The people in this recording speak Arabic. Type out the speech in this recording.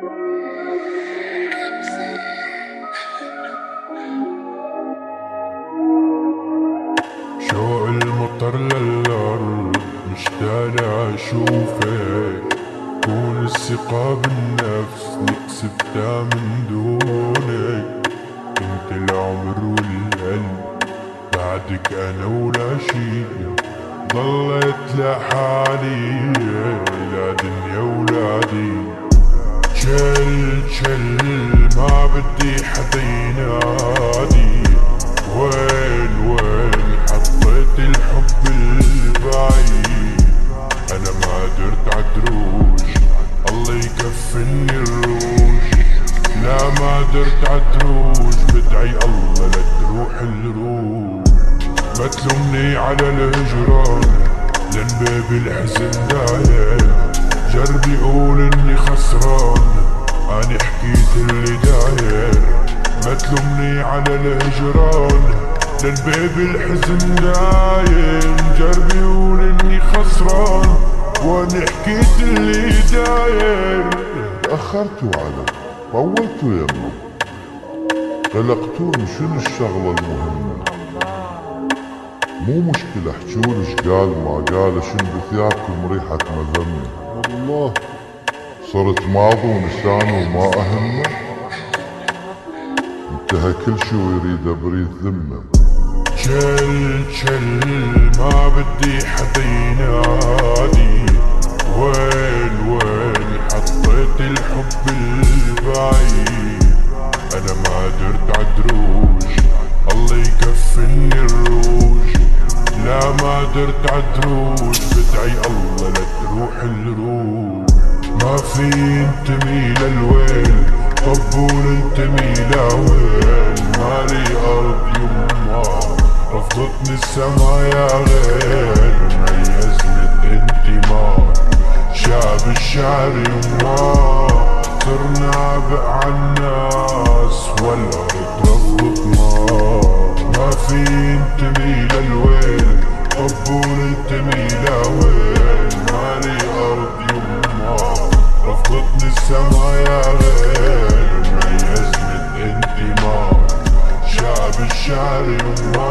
شوق المطر للأرض مشتاق أشوفك، كون الثقة بالنفس نكسبتها من دونك. انت العمر والقلب بعدك أنا ولا شي، ضليت لحالي لا دنيا ولا دين. شل ما بدي حدا ينادي، وين حطيت الحب البعيد. انا ما قدرت عالدروج، الله يكفني الروج. لا ما قدرت عالدروج، بدعي الله لا تروح الروج. ما تلومني على الهجران لان باب الحزن دايم. جربي قول اني خسران، اني حكيت اللي داير. ما تلومني على الهجران لان باب الحزن دايم. جربي قول اني خسران واني حكيت اللي داير. تأخرتوا علي، طولتوا يمه، قلقتوني شنو الشغلة المهمة. مو مشكلة احجولي شقال ما قال، شن بثيابكم ريحة مذمة. والله صرت ماضي ونسان وما أهمه، انتهى كل شي ويريد بريد ذمه. شل ما بدي حدا ينادي، وين حطيت الحب البعيد. انا ما قدرت عالدروج، الله يكفني الروج. لا ما قدرت عالدروج، بدعي الله لا تروح الروج. ما في انتمي للويل، طبول انتمي لوين. مالي ارض يما رفضتني السما يا غير. ميزني الانتماء شاب الشعر يما، صرنا عبء عالناس والارض رفضتنا. ما في انتمي للويل، طبول انتمي لوين. مالي ارض يما رفضتني السما يا غير. ميزني الانتماء شعب الشعر يما.